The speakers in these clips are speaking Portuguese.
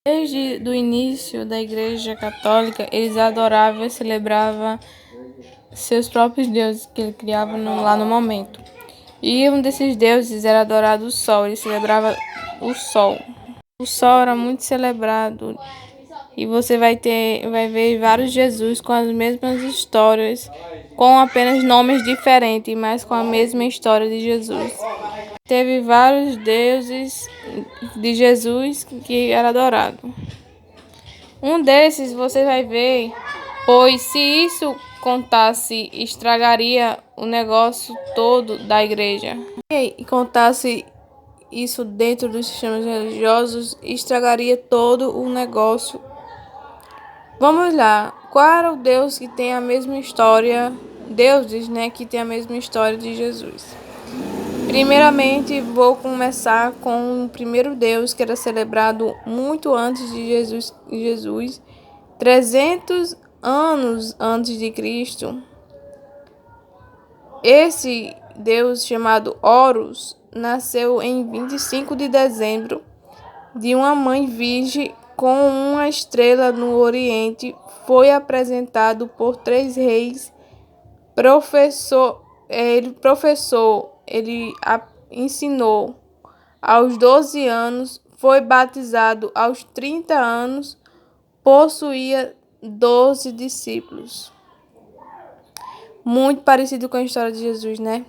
Desde o início da Igreja Católica, eles adoravam e celebravam seus próprios deuses que ele criava lá no momento. E um desses deuses era adorado o Sol, ele celebrava o Sol. O Sol era muito celebrado e você vai ver vários Jesus com as mesmas histórias, com apenas nomes diferentes, mas com a mesma história de Jesus. Teve vários deuses de Jesus que era adorado. Um desses você vai ver, pois se isso contasse, estragaria o negócio todo da igreja. E contasse isso dentro dos sistemas religiosos, estragaria todo o negócio. Vamos lá, qual era o Deus que tem a mesma história, deuses, né, que tem a mesma história de Jesus? Primeiramente, vou começar com o primeiro Deus que era celebrado muito antes de Jesus, 300 anos antes de Cristo. Esse Deus chamado Horus nasceu em 25 de dezembro de uma mãe virgem com uma estrela no Oriente. Foi apresentado por 3 reis. Ele ensinou aos 12 anos, foi batizado aos 30 anos, possuía 12 discípulos. Muito parecido com a história de Jesus, né?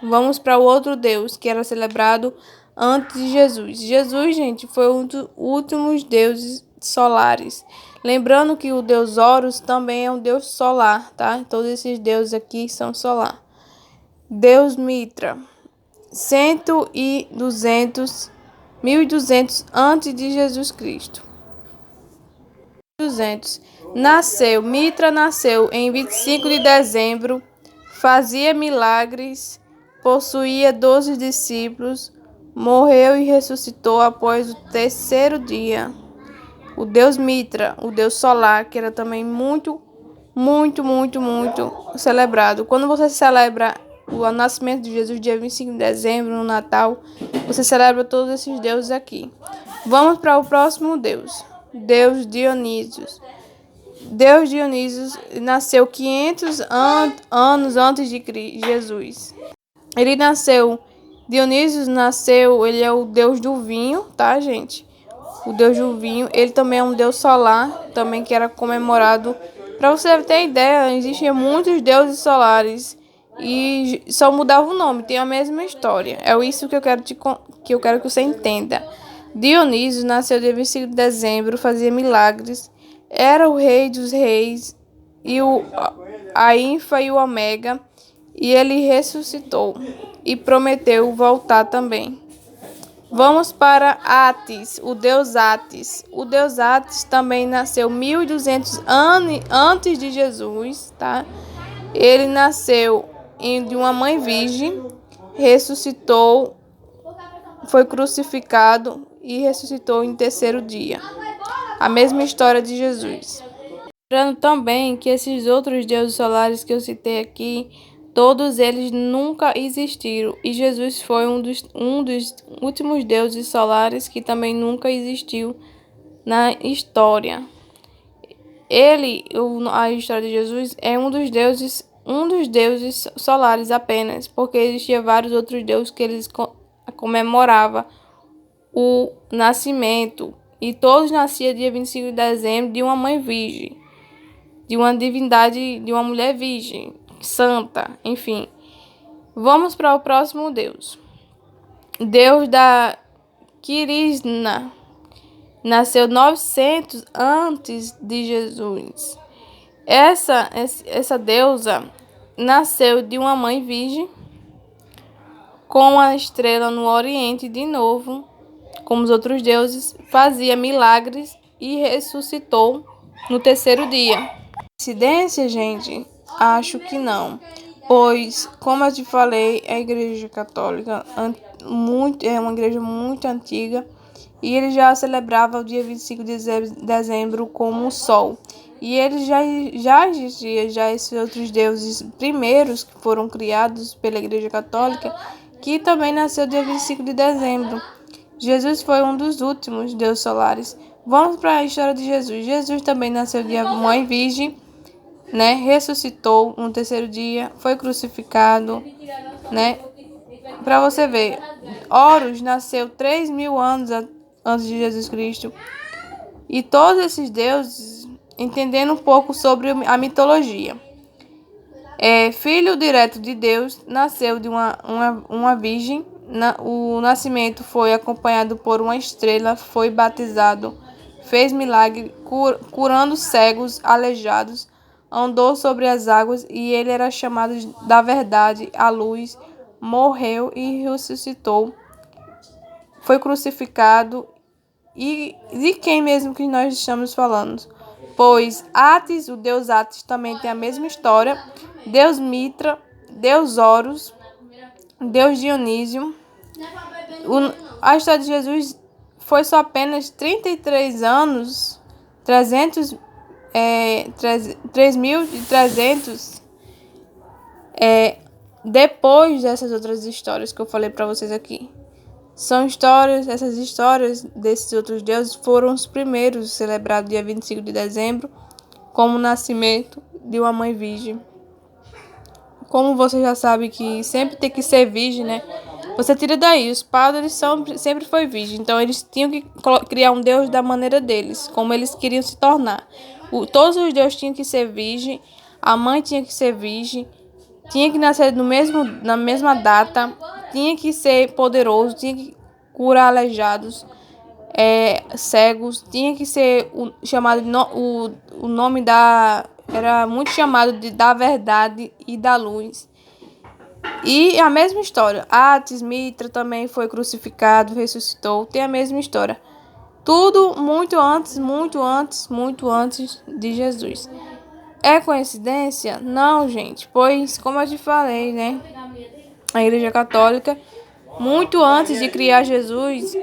Vamos para o outro Deus que era celebrado antes de Jesus. Jesus, gente, foi um dos últimos deuses solares. Lembrando que o deus Horus também é um deus solar, tá? Todos esses deuses aqui são solar. Deus Mitra, 1200 antes de Jesus Cristo. Mitra nasceu em 25 de dezembro, fazia milagres, possuía 12 discípulos, morreu e ressuscitou após o 3º dia. O deus Mitra, o deus solar, que era também muito celebrado. Quando você celebra o nascimento de Jesus, dia 25 de dezembro, no Natal, você celebra todos esses deuses aqui. Vamos para o próximo Deus, Deus Dionísios. Deus Dionísios nasceu 500 anos antes de Jesus. Dionísios nasceu, ele é o deus do vinho, tá, gente? O deus do vinho, ele também é um deus solar, também que era comemorado. Para você ter ideia, existem muitos deuses solares e só mudava o nome, tem a mesma história. É isso que eu quero que você entenda. Dionísio nasceu dia 25 de dezembro, fazia milagres, era o rei dos reis e a Alfa e o Ômega, e ele ressuscitou e prometeu voltar também. Vamos para Atis, o deus Atis. O deus Atis também nasceu 1200 anos antes de Jesus, tá? Ele nasceu de uma mãe virgem, ressuscitou, foi crucificado e ressuscitou em 3º dia. A mesma história de Jesus. Lembrando também que esses outros deuses solares que eu citei aqui, todos eles nunca existiram, e Jesus foi um dos últimos deuses solares que também nunca existiu na história. A história de Jesus é um dos deuses solares apenas, porque existia vários outros deuses que eles comemoravam o nascimento, e todos nasciam dia 25 de dezembro de uma mãe virgem, de uma divindade, de uma mulher virgem, santa, enfim. Vamos para o próximo Deus. Deus da Krishna nasceu 900 antes de Jesus. Essa deusa nasceu de uma mãe virgem com a estrela no Oriente de novo, como os outros deuses, fazia milagres e ressuscitou no 3º dia. Coincidência, gente? Acho que não. Pois, como eu te falei, a Igreja Católica é uma igreja muito antiga e ele já celebrava o dia 25 de dezembro como o Sol. E ele já existia esses outros deuses primeiros que foram criados pela Igreja Católica, que também nasceu dia 25 de dezembro. Jesus foi um dos últimos deuses solares. Vamos para a história de Jesus. Jesus também nasceu de mãe virgem, né? Ressuscitou no terceiro dia, foi crucificado, né? Para você ver, Horus nasceu 3.000 anos antes de Jesus Cristo. E todos esses deuses, entendendo um pouco sobre a mitologia. Filho direto de Deus, nasceu de uma virgem. O nascimento foi acompanhado por uma estrela, foi batizado, fez milagre, curando cegos, aleijados, andou sobre as águas e ele era chamado da verdade, a luz, morreu e ressuscitou, foi crucificado. E de quem mesmo que nós estamos falando? Pois Atis, o deus Atis, também tem a mesma história. Deus Mitra, Deus Horus, Deus Dionísio. A história de Jesus foi só apenas 33 anos, 3.300, depois dessas outras histórias que eu falei para vocês aqui. Essas histórias desses outros deuses foram os primeiros celebrados dia 25 de dezembro, como o nascimento de uma mãe virgem. Como você já sabe que sempre tem que ser virgem, né? Você tira daí, os padres sempre foi virgem, então eles tinham que criar um deus da maneira deles, como eles queriam se tornar. Todos os deuses tinham que ser virgem, a mãe tinha que ser virgem, tinha que nascer na mesma data, tinha que ser poderoso, tinha que curar aleijados, cegos, tinha que ser chamado o nome era muito chamado da verdade e da luz. E a mesma história, Atis, Mitra também foi crucificado, ressuscitou, tem a mesma história. Tudo muito antes, muito antes, muito antes de Jesus. É coincidência? Não, gente, pois, como eu te falei, né, a Igreja Católica, muito antes de criar Jesus,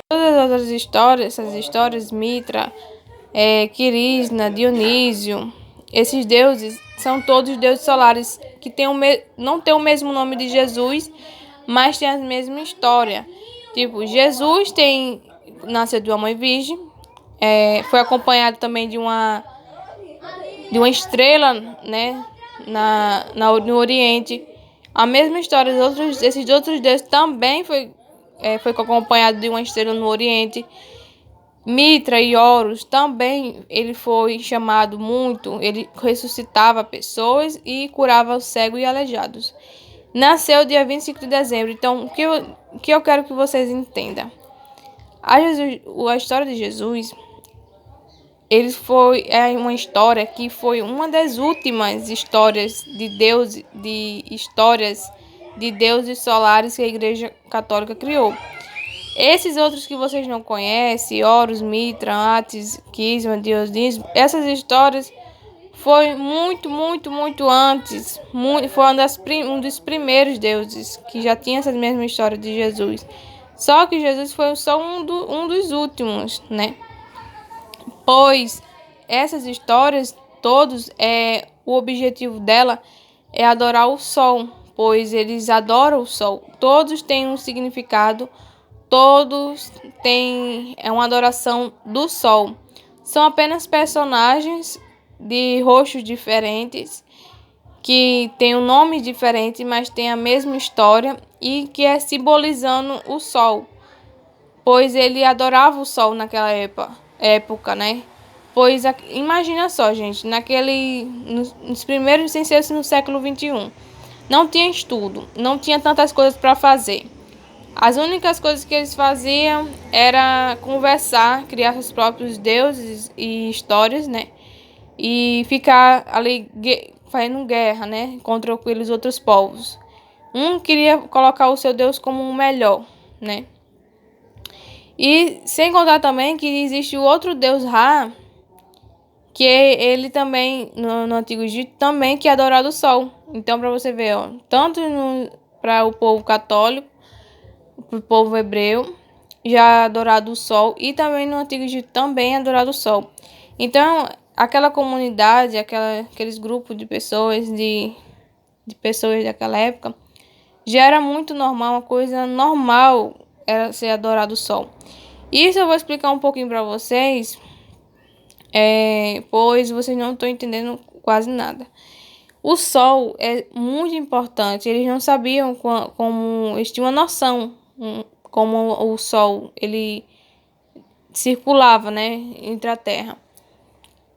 todas as outras histórias, essas histórias, Mitra, Quirisna, Dionísio, esses deuses são todos deuses solares que não têm o mesmo nome de Jesus, mas têm a mesma história. Tipo, Jesus nasceu de uma mãe virgem, foi acompanhado também de uma estrela, né, no Oriente. A mesma história esses outros deuses também foi acompanhado de uma estrela no Oriente. Mitra e Horus também, ele foi chamado muito, ele ressuscitava pessoas e curava os cegos e aleijados. Nasceu dia 25 de dezembro, então o que eu quero que vocês entendam? A história de Jesus, uma história que foi uma das últimas histórias de deuses solares que a Igreja Católica criou. Esses outros que vocês não conhecem, Horus, Mitra, Atis, Quisma, Dionísio, essas histórias foi muito, muito, muito antes. Foi um dos primeiros deuses que já tinha essa mesma história de Jesus. Só que Jesus foi só um dos últimos, né? Pois essas histórias, o objetivo dela é adorar o sol, pois eles adoram o sol. Todos têm um significado. Todos têm uma adoração do sol. São apenas personagens de rostos diferentes, que têm um nome diferente, mas têm a mesma história e que é simbolizando o sol. Pois ele adorava o sol naquela época, né? Pois imagina só, gente, nos primeiros, sem ser no século XXI, não tinha estudo, não tinha tantas coisas para fazer. As únicas coisas que eles faziam era conversar, criar seus próprios deuses e histórias, né? E ficar ali fazendo guerra, né? Contra aqueles outros povos. Um queria colocar o seu Deus como o melhor, né? E sem contar também que existe o outro Deus Ra, que ele também, no Antigo Egito, também que é adorado o sol. Então, para você ver, ó, tanto para o povo católico, para o povo hebreu, já adorado o sol, e também no Antigo Egito também adorado o sol. Então, aquela comunidade, aqueles grupos de pessoas daquela época, já era muito normal, uma coisa normal era ser adorado o sol. Isso eu vou explicar um pouquinho para vocês, pois vocês não estão entendendo quase nada. O sol é muito importante. Eles não sabiam como, eles tinham uma noção como o sol ele circulava, né, entre a terra.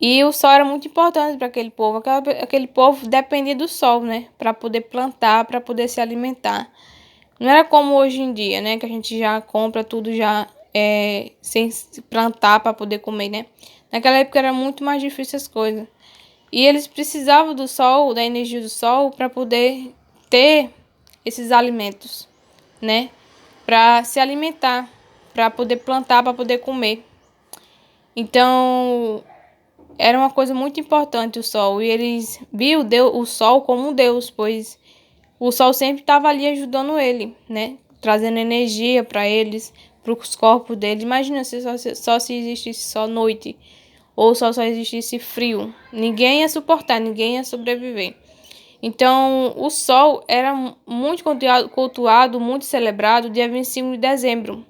E o sol era muito importante para aquele povo. Aquele povo dependia do sol, né, para poder plantar, para poder se alimentar. Não era como hoje em dia, né, que a gente já compra tudo já sem plantar para poder comer, né. Naquela época era muito mais difícil as coisas. E eles precisavam do sol, da energia do sol, para poder ter esses alimentos, né? Para se alimentar, para poder plantar, para poder comer. Então, era uma coisa muito importante o sol. E eles viam o sol como um Deus, pois o sol sempre estava ali ajudando ele, né? Trazendo energia para eles, para os corpos deles. Imagina só se existisse só noite ou só existisse frio. Ninguém ia suportar, ninguém ia sobreviver. Então, o sol era muito cultuado, muito celebrado dia 25 de dezembro,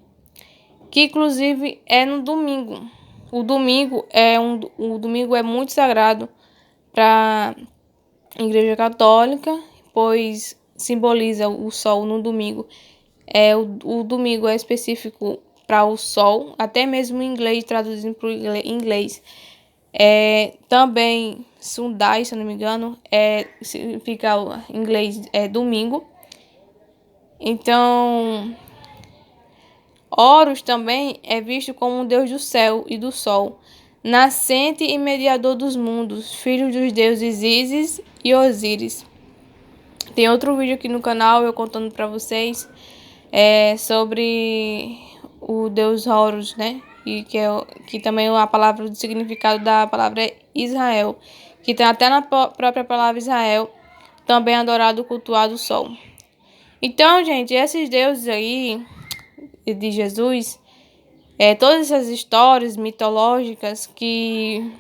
que inclusive é no domingo. O domingo é muito sagrado para a Igreja Católica, pois simboliza o sol no domingo. O domingo é específico para o sol, até mesmo em inglês, traduzindo para o inglês. Também Sunday, se eu não me engano, significa em inglês domingo. Então, Horus também é visto como um deus do céu e do sol, nascente e mediador dos mundos, filho dos deuses Ísis e Osíris. Tem outro vídeo aqui no canal eu contando para vocês sobre o deus Horus, né? E que também a palavra, o significado da palavra é Israel, que tem até na própria palavra Israel, também adorado, cultuado o sol. Então, gente, esses deuses aí de Jesus, todas essas histórias mitológicas que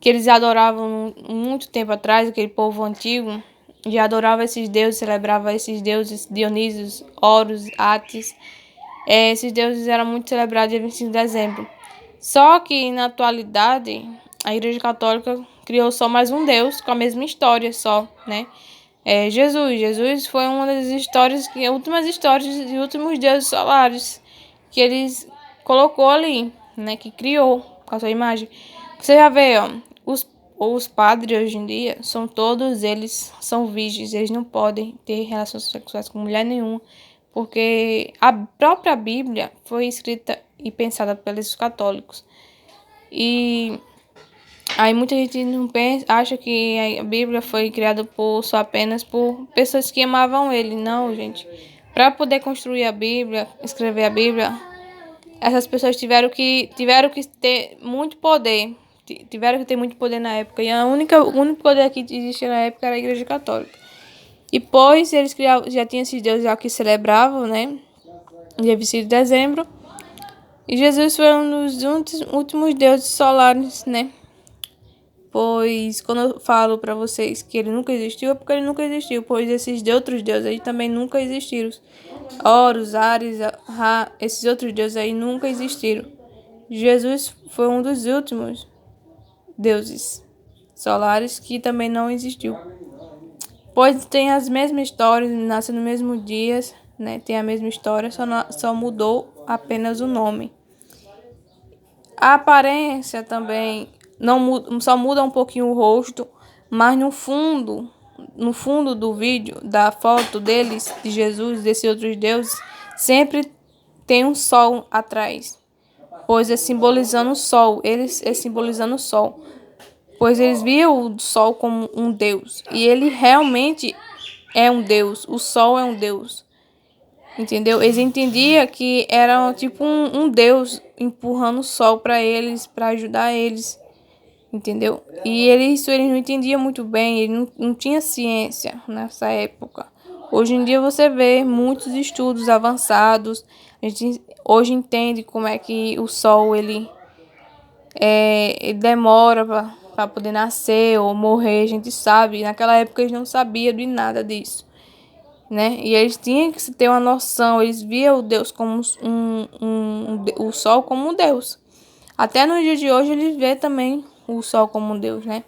eles adoravam muito tempo atrás, aquele povo antigo, já adorava esses deuses, celebrava esses deuses, Dionísios, Horus, Átis. Esses deuses eram muito celebrados dia 25 de dezembro. Só que, na atualidade, a Igreja Católica criou só mais um deus com a mesma história só, né? Jesus foi uma das últimas histórias e últimos deuses solares que eles colocou ali, né? Que criou com a sua imagem. Você já vê, ó, os padres hoje em dia, todos eles são virgens, eles não podem ter relações sexuais com mulher nenhuma, porque a própria Bíblia foi escrita e pensada pelos católicos. E aí muita gente não acha que a Bíblia foi criada só apenas por pessoas que amavam ele. Não, gente. Para poder construir a Bíblia, escrever a Bíblia, essas pessoas tiveram que ter muito poder. Tiveram que ter muito poder na época. E o único poder que existia na época era a Igreja Católica. E pois eles já tinham esses deuses já que celebravam, né? Dia 25 de dezembro. E Jesus foi um dos últimos deuses solares, né? Pois quando eu falo para vocês que ele nunca existiu, é porque ele nunca existiu. Pois esses outros deuses aí também nunca existiram. Horus, Ares, Ra, esses outros deuses aí nunca existiram. Jesus foi um dos últimos deuses solares que também não existiu. Pois tem as mesmas histórias, nasce no mesmo dia, né? Tem a mesma história, só mudou apenas o nome. A aparência também só muda um pouquinho o rosto, mas no fundo do vídeo, da foto deles, de Jesus, desses outros deuses, sempre tem um sol atrás, pois é simbolizando o sol, simbolizando o sol, pois eles viam o sol como um deus, e ele realmente é um deus, o sol é um deus, entendeu? Eles entendiam que era tipo um deus empurrando o sol para eles, para ajudar eles, entendeu? E eles não entendiam muito bem, ele não tinha ciência nessa época. Hoje em dia você vê muitos estudos avançados, a gente hoje entende como é que o sol ele demora para poder nascer ou morrer, a gente sabe. Naquela época eles não sabiam de nada disso. né? E eles tinham que ter uma noção, eles viam o Deus como o sol como um Deus. Até no dia de hoje eles vê também o sol como um Deus, né?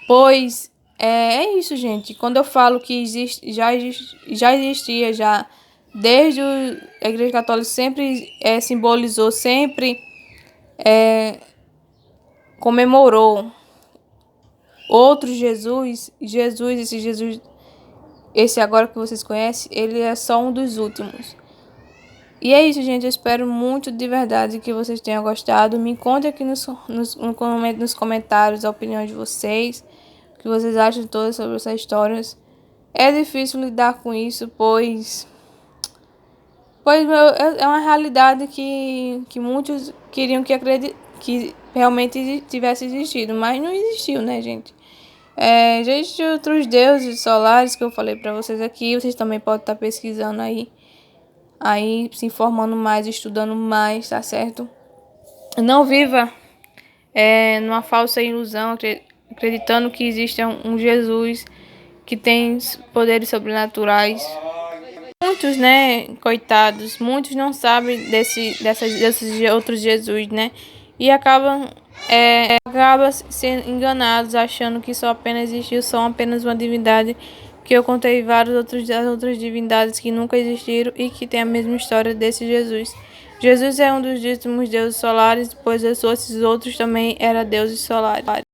Pois é isso, gente. Quando eu falo que já existia desde a Igreja Católica sempre simbolizou, sempre comemorou outro Jesus, esse agora que vocês conhecem, ele é só um dos últimos. E é isso, gente. Eu espero muito de verdade que vocês tenham gostado. Me contem aqui nos comentários a opinião de vocês, o que vocês acham todas sobre essas histórias. É difícil lidar com isso, pois é uma realidade que muitos queriam que realmente tivesse existido, mas não existiu, né, gente? Já existiam outros deuses solares que eu falei pra vocês aqui. Vocês também podem estar pesquisando aí se informando mais, estudando mais, tá certo? Não viva numa falsa ilusão, acreditando que existe um Jesus que tem poderes sobrenaturais. Muitos, né, coitados, muitos não sabem desses outros Jesus, né? E acabam sendo enganados, achando que só apenas existiu só apenas uma divindade, que eu contei das outras divindades que nunca existiram e que tem a mesma história desse Jesus. Jesus é um dos últimos deuses solares, pois esses outros também eram deuses solares.